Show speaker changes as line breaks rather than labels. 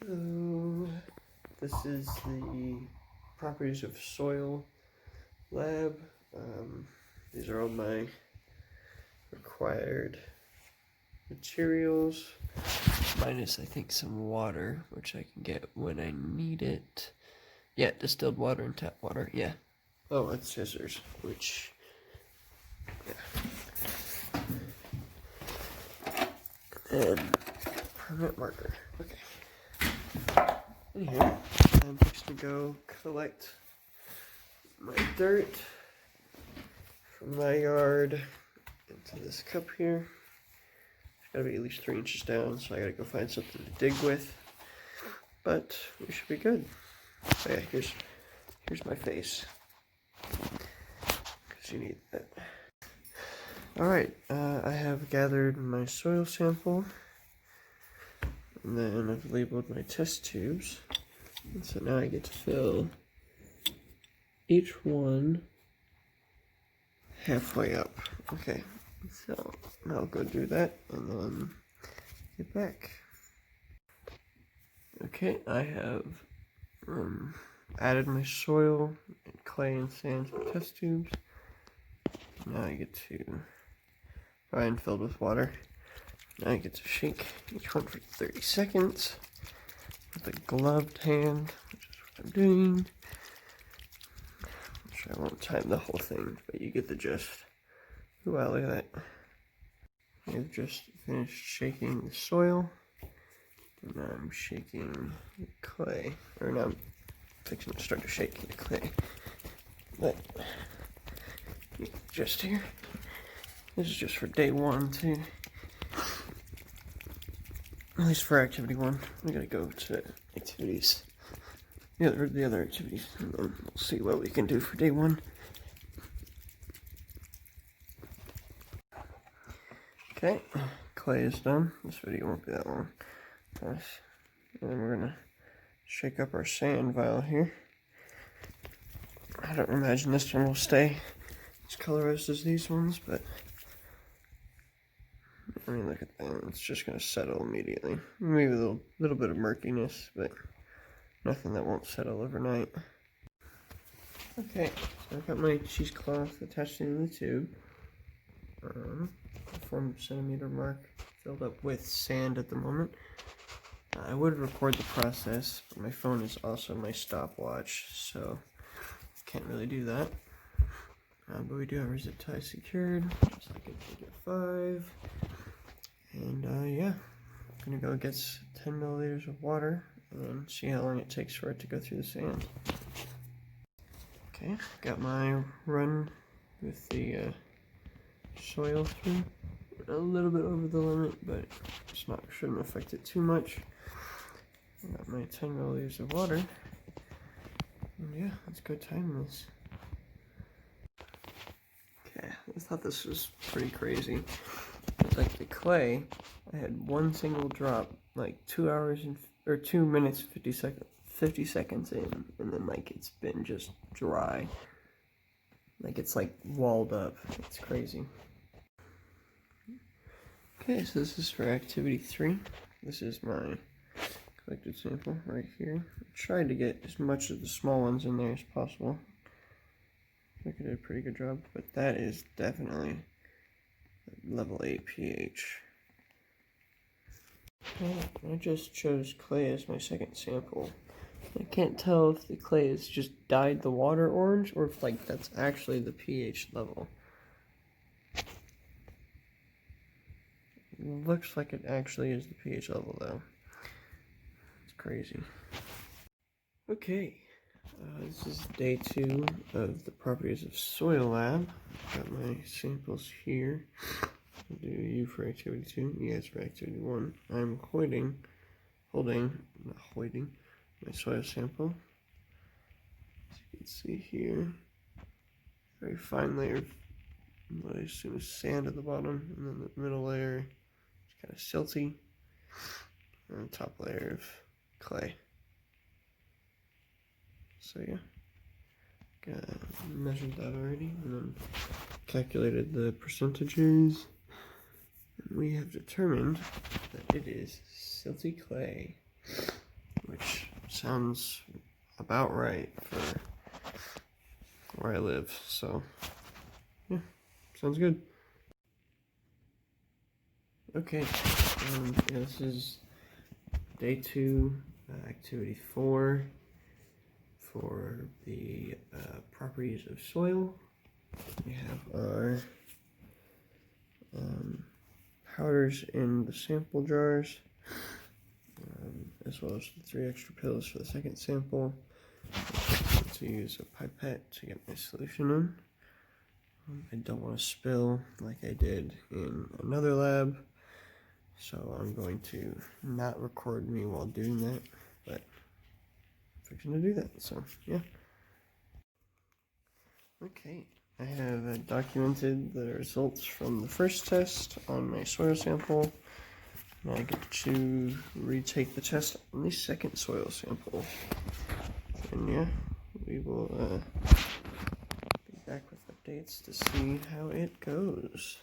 So, this is the properties of soil lab. These are all my required materials, minus I think some water, which I can get when I need it. Yeah, distilled water and tap water, yeah. Oh, and scissors, which, yeah. And permanent marker, okay. Anyhow, I'm just gonna go collect my dirt from my yard into this cup here. It's gotta be at least 3 inches down, so I gotta go find something to dig with. But we should be good. So yeah, here's my face, because you need that. Alright, I have gathered my soil sample, and then I've labeled my test tubes. And so now I get to fill each one halfway up. Okay, so I'll go do that and then get back. Okay, I have added my soil, and clay, and sand to the test tubes. Now I get to find filled with water. Now I get to shake each one for 30 seconds with a gloved hand, which is what I'm doing. I'm sure I won't time the whole thing, but you get the gist. Ooh, wow, look at that. I've just finished shaking the soil, and now I'm shaking the clay. Or now I'm fixing to start to shake the clay. But, just here. This is just for day 1 too. At least for activity 1. We gotta go to activities. The other activities. And then we'll see what we can do for day 1. Okay, clay is done. This video won't be that long. And then we're gonna shake up our sand vial here. I don't imagine this one will stay as colorized as these ones, but I mean, look at that. It's just going to settle immediately. Maybe a little bit of murkiness, but nothing that won't settle overnight. Okay, so I've got my cheesecloth attached into the tube. The 4 centimeter mark filled up with sand at the moment. I would record the process, but my phone is also my stopwatch, so can't really do that. But we do have our zip tie secured, just like in figure 5. And yeah, I'm gonna go get 10 milliliters of water and see how long it takes for it to go through the sand. Okay, got my run with the soil through. A little bit over the limit, but it's not, shouldn't affect it too much. I got my 10 milliliters of water. And yeah, let's go time this. Okay, I thought this was pretty crazy. Like the clay, I had one single drop, like 2 minutes 50 seconds in, and then like it's been just dry. Like it's like walled up. It's crazy. Okay, so this is for activity 3. This is my collected sample right here. I tried to get as much of the small ones in there as possible. I think I did a pretty good job, but that is definitely level 8 pH. I just chose clay as my second sample. I can't tell if the clay has just dyed the water orange or if like that's actually the pH level. It looks like it actually is the pH level though. It's crazy. Okay, this is day 2 of the properties of soil lab. Got my samples here. I'll do you for activity 2, you guys for activity 1. I'm holding my soil sample. As you can see here, very fine layer of what I assume is sand at the bottom, and then the middle layer is kind of silty, and the top layer of clay. So yeah, measured that already, and then calculated the percentages. And we have determined that it is silty clay. which sounds about right for where I live. So yeah, sounds good. Okay, yeah, this is day 2, activity 4 for the properties of soil. We have our powders in the sample jars, as well as the 3 extra pills for the second sample. I'm going to use a pipette to get my solution in. I don't want to spill like I did in another lab, so I'm going to not record me while doing that, but I'm fixing to do that, so yeah. Okay, I have documented the results from the first test on my soil sample. Now I get to retake the test on the second soil sample. And yeah, we will be back with updates to see how it goes.